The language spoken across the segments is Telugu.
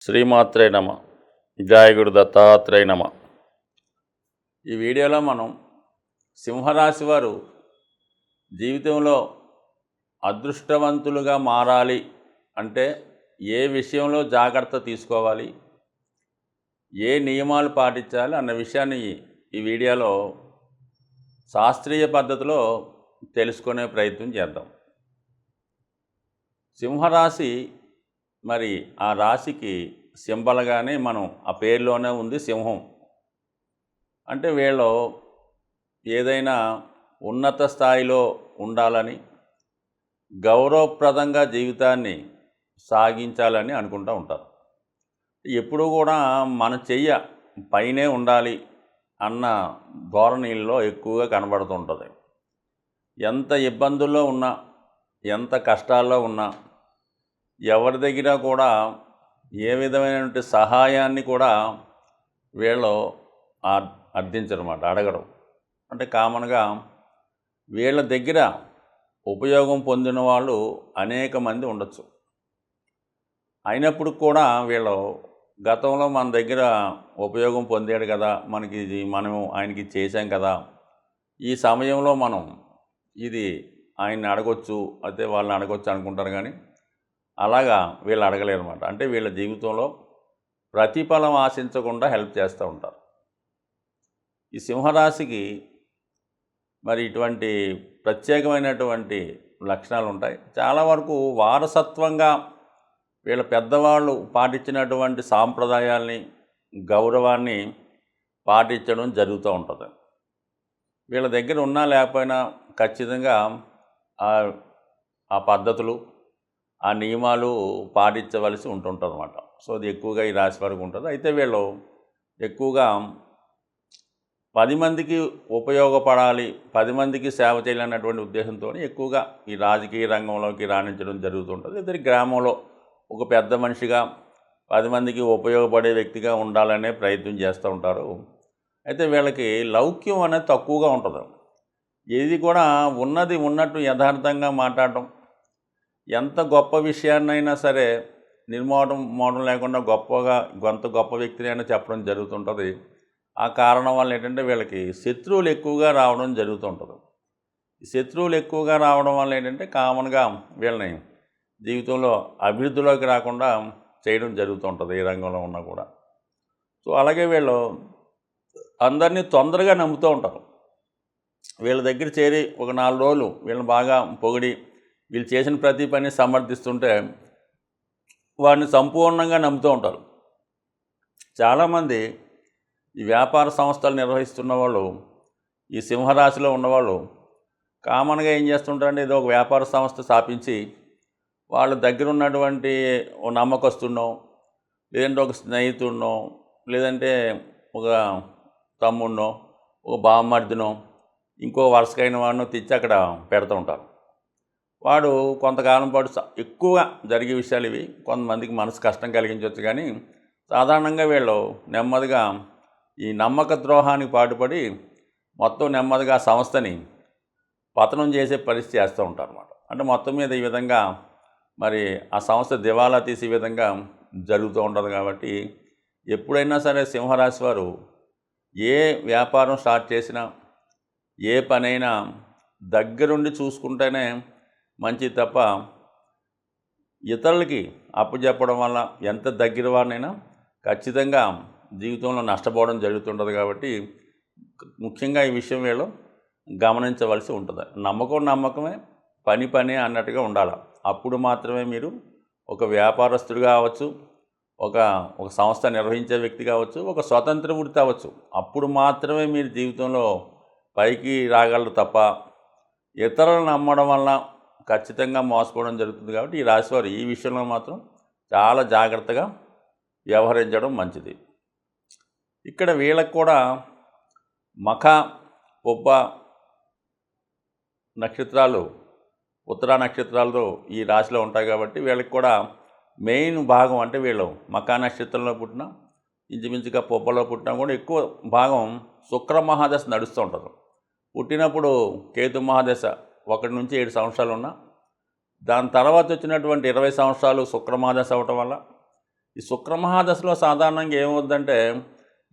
శ్రీమాత్రే నమ. జయ గురు దత్తాత్రేయ నమ. ఈ వీడియోలో మనం సింహరాశి వారు జీవితంలో అదృష్టవంతులుగా మారాలి అంటే ఏ విషయంలో జాగ్రత్త తీసుకోవాలి, ఏ నియమాలు పాటించాలి అన్న విషయాన్ని ఈ వీడియోలో శాస్త్రీయ పద్ధతిలో తెలుసుకునే ప్రయత్నం చేద్దాం. సింహరాశి మరి ఆ రాశికి సింబల్గానే మనం ఆ పేరులోనే ఉంది సింహం. అంటే వీళ్ళు ఏదైనా ఉన్నత స్థాయిలో ఉండాలని, గౌరవప్రదంగా జీవితాన్ని సాగించాలని అనుకుంటూ ఉంటారు. ఎప్పుడూ కూడా మన చెయ్య పైనే ఉండాలి అన్న ధోరణిలో ఎక్కువగా కనబడుతుంటుంది. ఎంత ఇబ్బందుల్లో ఉన్నా, ఎంత కష్టాల్లో ఉన్నా ఎవరి దగ్గర కూడా ఏ విధమైనటువంటి సహాయాన్ని కూడా వీళ్ళు అర్థించరన్నమాట, అడగడం. అంటే కామన్గా వీళ్ళ దగ్గర ఉపయోగం పొందిన వాళ్ళు అనేక మంది ఉండొచ్చు. అయినప్పుడు కూడా వీళ్ళు గతంలో మన దగ్గర ఉపయోగం పొందాడు కదా, మనకి ఇది మనం ఆయనకి చేశాం కదా, ఈ సమయంలో మనం ఇది ఆయన్ని అడగొచ్చు, అయితే వాళ్ళని అడగొచ్చు అనుకుంటారు. కానీ అలాగా వీళ్ళు అడగలేరు అనమాట. అంటే వీళ్ళ జీవితంలో ప్రతిఫలం ఆశించకుండా హెల్ప్ చేస్తూ ఉంటారు. ఈ సింహరాశికి మరి ఇటువంటి ప్రత్యేకమైనటువంటి లక్షణాలు ఉంటాయి. చాలా వరకు వారసత్వంగా వీళ్ళ పెద్దవాళ్ళు పాటించినటువంటి సాంప్రదాయాల్ని, గౌరవాన్ని పాటించడం జరుగుతూ ఉంటుంది. వీళ్ళ దగ్గర ఉన్నా లేకపోయినా ఖచ్చితంగా ఆ పద్ధతులు, ఆ నియమాలు పాటించవలసి ఉంటుంటుంది అన్నమాట. సో అది ఎక్కువగా ఈ రాశి వరకు ఉంటుంది. అయితే వీళ్ళు ఎక్కువగా 10 మందికి ఉపయోగపడాలి, 10 మందికి సేవ చేయాలన్నటువంటి ఉద్దేశంతో ఎక్కువగా ఈ రాజకీయ రంగంలోకి రాణించడం జరుగుతుంటుంది. ఇద్దరి గ్రామంలో ఒక పెద్ద మనిషిగా 10 మందికి ఉపయోగపడే వ్యక్తిగా ఉండాలనే ప్రయత్నం చేస్తూ ఉంటారు. అయితే వీళ్ళకి లౌక్యం అనేది తక్కువగా ఉంటుంది. ఇది కూడా ఉన్నది ఉన్నట్టు యథార్థంగా మాట్లాడటం, ఎంత గొప్ప విషయాన్నైనా సరే మోడం లేకుండా గొప్పగా ఎంత గొప్ప వ్యక్తిని అయినా చెప్పడం జరుగుతుంటుంది. ఆ కారణం వల్ల ఏంటంటే వీళ్ళకి శత్రువులు ఎక్కువగా రావడం జరుగుతుంటుంది. శత్రువులు ఎక్కువగా రావడం వల్ల ఏంటంటే కామన్గా వీళ్ళని జీవితంలో అభివృద్ధిలోకి రాకుండా చేయడం జరుగుతుంటుంది ఏ రంగంలో ఉన్నా కూడా. సో అలాగే వీళ్ళు అందరినీ తొందరగా నమ్ముతూ ఉంటారు. వీళ్ళ దగ్గర చేరి ఒక 4 రోజులు వీళ్ళని బాగా పొగిడి వీళ్ళు చేసిన ప్రతి పని సమర్థిస్తుంటే వాడిని సంపూర్ణంగా నమ్ముతూ ఉంటారు. చాలామంది ఈ వ్యాపార సంస్థలు నిర్వహిస్తున్న వాళ్ళు, ఈ సింహరాశిలో ఉన్నవాళ్ళు కామన్గా ఏం చేస్తుంటారంటే ఏదో ఒక వ్యాపార సంస్థ స్థాపించి వాళ్ళ దగ్గర ఉన్నటువంటి ఒక నమ్మకస్తున్నో, లేదంటే ఒక స్నేహితుడినో, లేదంటే ఒక తమ్ముడినో, ఒక బామ్మర్దినో, ఇంకో వరుసకైన వాడినో తెచ్చి అక్కడ పెడుతూ ఉంటారు. వాడు కొంతకాలం పాటు ఎక్కువగా జరిగే విషయాలు ఇవి. కొంతమందికి మనసు కష్టం కలిగించవచ్చు. కానీ సాధారణంగా వీళ్ళు నెమ్మదిగా ఈ నమ్మక ద్రోహానికి పాటుపడి మొత్తం నెమ్మదిగా సంస్థని పతనం చేసే పరిస్థితి చేస్తూ ఉంటారు అన్నమాట. అంటే మొత్తం మీద ఈ విధంగా మరి ఆ సంస్థ దివాలా తీసే విధంగా జరుగుతూ ఉంటుంది. కాబట్టి ఎప్పుడైనా సరే సింహరాశి వారు ఏ వ్యాపారం స్టార్ట్ చేసినా, ఏ పనైనా దగ్గరుండి చూసుకుంటేనే మంచిది తప్ప ఇతరులకి అప్పచెప్పడం వల్ల ఎంత దగ్గర వారినైనా ఖచ్చితంగా జీవితంలో నష్టపోవడం జరుగుతుంటుంది. కాబట్టి ముఖ్యంగా ఈ విషయం వీళ్ళు గమనించవలసి ఉంటుంది. నమ్మకమే, పని అన్నట్టుగా ఉండాలి. అప్పుడు మాత్రమే మీరు ఒక వ్యాపారస్తుడిగా అవ్వచ్చు, ఒక సంస్థ నిర్వహించే వ్యక్తి కావచ్చు, ఒక స్వతంత్ర వృత్తి అవ్వచ్చు. అప్పుడు మాత్రమే మీరు జీవితంలో పైకి రాగలరు తప్ప ఇతరులను నమ్మడం వల్ల ఖచ్చితంగా మోసపోవడం జరుగుతుంది. కాబట్టి ఈ రాశివారు ఈ విషయంలో మాత్రం చాలా జాగ్రత్తగా వ్యవహరించడం మంచిది. ఇక్కడ వీళ్ళకు కూడా మఖ, పొబ్బ నక్షత్రాలు, ఉత్తరా నక్షత్రాలతో ఈ రాశిలో ఉంటాయి. కాబట్టి వీళ్ళకి కూడా మెయిన్ భాగం అంటే వీళ్ళు మఖా నక్షత్రంలో పుట్టిన, ఇంచుమించుగా పొబ్బలో పుట్టినా కూడా ఎక్కువ భాగం శుక్ర మహాదశ నడుస్తూ ఉంటుంది. పుట్టినప్పుడు కేతు మహాదశ 1 నుంచి 7 సంవత్సరాలు ఉన్నా, దాని తర్వాత వచ్చినటువంటి 20 సంవత్సరాలు శుక్ర మహాదశ అవ్వటం వల్ల ఈ శుక్రమహాదశలో సాధారణంగా ఏమవుద్దంటే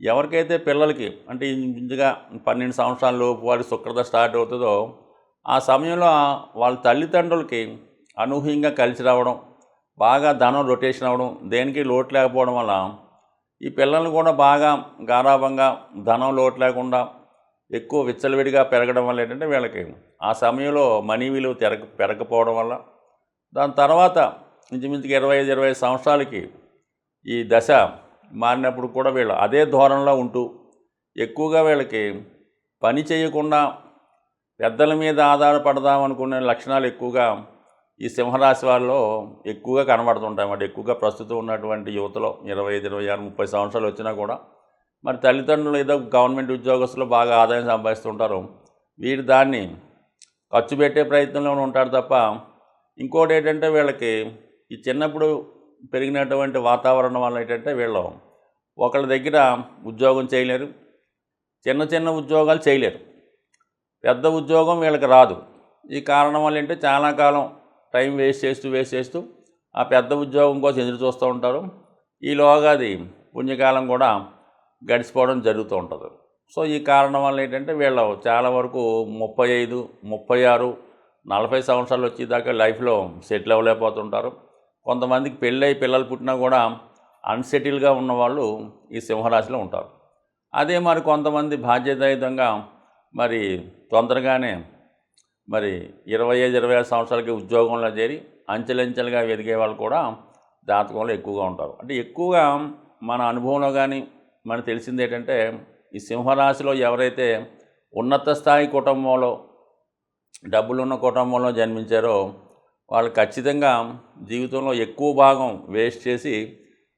ఎవరికైతే పిల్లలకి అంటే ఇంచుగా 12 సంవత్సరాల లోపు వారి శుక్రదశ స్టార్ట్ అవుతుందో ఆ సమయంలో వాళ్ళ తల్లిదండ్రులకి అనూహ్యంగా కలిసి రావడం, బాగా ధనం రొటేషన్ అవ్వడం, దేనికి లోటు లేకపోవడం వల్ల ఈ పిల్లల్ని కూడా బాగా గారాబంగా ధనం లోటు లేకుండా ఎక్కువ విచ్చలవిడిగా పెరగడం వల్ల ఏంటంటే వీళ్ళకి ఆ సమయంలో మనీ విలువ పెరగకపోవడం వల్ల దాని తర్వాత ఇంచుమించుగా 25 సంవత్సరాలకి ఈ దశ మారినప్పుడు కూడా వీళ్ళు అదే ధోరణిలో ఉంటూ ఎక్కువగా వీళ్ళకి పని చేయకుండా పెద్దల మీద ఆధారపడదాం అనుకునే లక్షణాలు ఎక్కువగా ఈ సింహరాశి వారిలో ఎక్కువగా కనబడుతుంటాయి అన్నమాట. ఎక్కువగా ప్రస్తుతం ఉన్నటువంటి యువతలో 25, 26, 30 సంవత్సరాలు వచ్చినా కూడా మరి తల్లిదండ్రులు ఏదో గవర్నమెంట్ ఉద్యోగస్తులు బాగా ఆదాయం సంపాదిస్తుంటారు, వీరు దాన్ని ఖర్చు పెట్టే ప్రయత్నంలోనే ఉంటారు తప్ప ఇంకోటి ఏంటంటే వీళ్ళకి ఈ చిన్నప్పుడు పెరిగినటువంటి వాతావరణం వల్ల ఏంటంటే వీళ్ళు ఒకళ్ళ దగ్గర ఉద్యోగం చేయలేరు, చిన్న చిన్న ఉద్యోగాలు చేయలేరు, పెద్ద ఉద్యోగం వీళ్ళకి రాదు. ఈ కారణం వల్ల ఏంటంటే చాలా కాలం టైం వేస్ట్ చేస్తూ ఆ పెద్ద ఉద్యోగం కోసం ఎదురు చూస్తూ ఉంటారు. ఈలోగా అది పుణ్యకాలం కూడా గడిచిపోవడం జరుగుతూ ఉంటుంది. సో ఈ కారణం వల్ల ఏంటంటే వీళ్ళు చాలా వరకు 35, 36, 40 సంవత్సరాలు వచ్చేదాకా లైఫ్లో సెటిల్ అవ్వలేకపోతుంటారు. కొంతమందికి పెళ్ళై పిల్లలు పుట్టినా కూడా అన్సెటిల్గా ఉన్నవాళ్ళు ఈ సింహరాశిలో ఉంటారు. అదే మరి కొంతమంది బాధ్యతాయుతంగా మరి తొందరగానే మరి 25, 26 సంవత్సరాలకి ఉద్యోగంలో చేరి అంచెలంచెలుగా ఎదిగే వాళ్ళు కూడా జాతకంలో ఎక్కువగా ఉంటారు. అంటే ఎక్కువగా మన అనుభవంలో కానీ మనకు తెలిసింది ఏంటంటే ఈ సింహరాశిలో ఎవరైతే ఉన్నత స్థాయి కుటుంబంలో డబ్బులున్న కుటుంబంలో జన్మించారో వాళ్ళు ఖచ్చితంగా జీవితంలో ఎక్కువ భాగం వేస్ట్ చేసి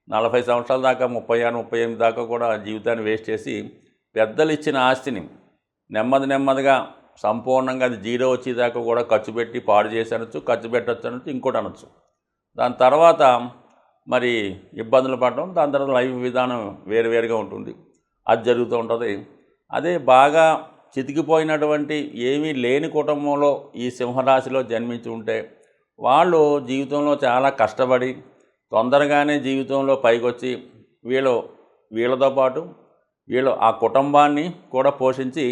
40 సంవత్సరాల దాకా 36, 38 దాకా కూడా జీవితాన్ని వేస్ట్ చేసి పెద్దలు ఇచ్చిన ఆస్తిని నెమ్మదిగా సంపూర్ణంగా అది జీరో వచ్చేదాకా కూడా ఖర్చు పెట్టి పాడు చేసి అనొచ్చు, ఖర్చు పెట్టచ్చు అనొచ్చు, ఇంకోటి అనొచ్చు. దాని తర్వాత మరి ఇబ్బందులు పడడం, దాని తర్వాత లైఫ్ విధానం వేరువేరుగా ఉంటుంది, అది జరుగుతూ ఉంటుంది. అదే బాగా చితికిపోయినటువంటి ఏమీ లేని కుటుంబంలో ఈ సింహరాశిలో జన్మించి ఉంటే వాళ్ళు జీవితంలో చాలా కష్టపడి తొందరగానే జీవితంలో పైకొచ్చి వీళ్ళతో పాటు వీళ్ళు ఆ కుటుంబాన్ని కూడా పోషించి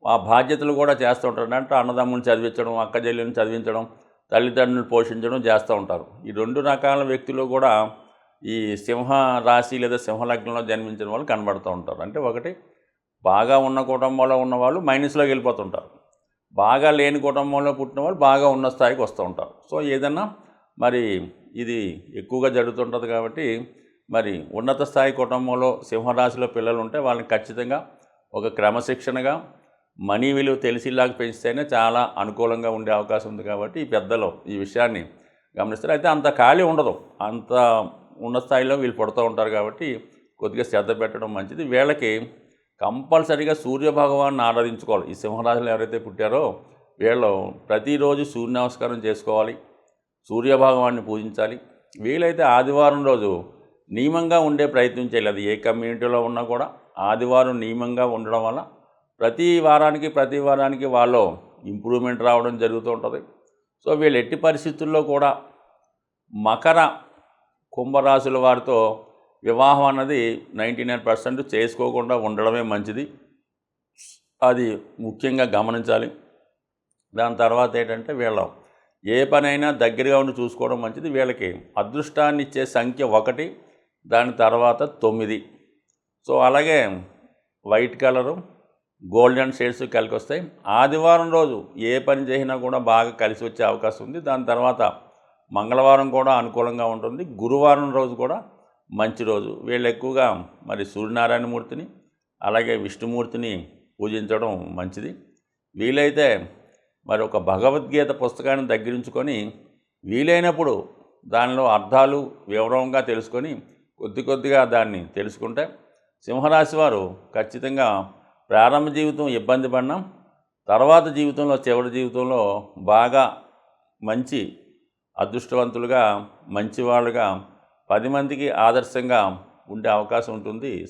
ఆ బాధ్యతలు కూడా చేస్తూ ఉంటారు. అంటే అన్నదమ్ముని చదివించడం, అక్క చెల్లెలను చదివించడం, తల్లిదండ్రులను పోషించడం చేస్తూ ఉంటారు. ఈ 2 రకాల వ్యక్తులు కూడా ఈ సింహ రాశి లేదా సింహలగ్నంలో జన్మించిన వాళ్ళు కనబడుతూ ఉంటారు. అంటే ఒకటి బాగా ఉన్న కుటుంబంలో ఉన్నవాళ్ళు మైనస్లోకి వెళ్ళిపోతుంటారు, బాగా లేని కుటుంబంలో పుట్టిన వాళ్ళు బాగా ఉన్న స్థాయికి వస్తూ ఉంటారు. సో ఏదన్నా మరి ఇది ఎక్కువగా జరుగుతుంటుంది. కాబట్టి మరి ఉన్నత స్థాయి కుటుంబంలో సింహరాశిలో పిల్లలు ఉంటే వాళ్ళని ఖచ్చితంగా ఒక క్రమశిక్షణగా మనీ విలువ తెలిసిలాగా పెంచితేనే చాలా అనుకూలంగా ఉండే అవకాశం ఉంది. కాబట్టి ఈ పెద్దలు ఈ విషయాన్ని గమనిస్తారు. అయితే అంత ఖాళీ ఉండదు, అంత ఉన్న స్థాయిలో వీళ్ళు పడుతూ ఉంటారు. కాబట్టి కొద్దిగా శ్రద్ధ పెట్టడం మంచిది. వీళ్ళకి కంపల్సరీగా సూర్యభగవాన్ని ఆరాధించుకోవాలి. ఈ సింహరాశిలో ఎవరైతే పుట్టారో వీళ్ళు ప్రతిరోజు సూర్య నమస్కారం చేసుకోవాలి, సూర్యభగవాన్ని పూజించాలి. వీలైతే ఆదివారం రోజు నియమంగా ఉండే ప్రయత్నం చేయాలి. అది ఏ కమ్యూనిటీలో ఉన్నా కూడా ఆదివారం నియమంగా ఉండడం వల్ల ప్రతి వారానికి వాళ్ళు ఇంప్రూవ్మెంట్ రావడం జరుగుతూ ఉంటుంది. సో వీళ్ళు ఎట్టి పరిస్థితుల్లో కూడా మకర కుంభరాశుల వారితో వివాహం అన్నది 99% చేసుకోకుండా ఉండడమే మంచిది. అది ముఖ్యంగా గమనించాలి. దాని తర్వాత ఏంటంటే వీళ్ళు ఏ పనైనా దగ్గరగా ఉండి చూసుకోవడం మంచిది. వీళ్ళకి అదృష్టాన్ని ఇచ్చే సంఖ్య 1, దాని తర్వాత 9. సో అలాగే వైట్ కలరు, గోల్డెన్ షేడ్స్ కలిసి వస్తాయి. ఆదివారం రోజు ఏ పని చేసినా కూడా బాగా కలిసి వచ్చే అవకాశం ఉంది. దాని తర్వాత మంగళవారం కూడా అనుకూలంగా ఉంటుంది, గురువారం రోజు కూడా మంచి రోజు. వీళ్ళు ఎక్కువగా మరి సూర్యనారాయణమూర్తిని అలాగే విష్ణుమూర్తిని పూజించడం మంచిది. వీలైతే మరి ఒక భగవద్గీత పుస్తకాన్ని దగ్గరించుకొని వీలైనప్పుడు దానిలో అర్థాలు వివరంగా తెలుసుకొని కొద్దిగా దాన్ని తెలుసుకుంటే సింహరాశి వారు ఖచ్చితంగా ప్రారంభ జీవితం ఇబ్బంది పడినా తర్వాత జీవితంలో చివరి జీవితంలో బాగా మంచి అదృష్టవంతులుగా మంచివాళ్ళుగా 10 మందికి ఆదర్శంగా ఉండే అవకాశం ఉంటుంది.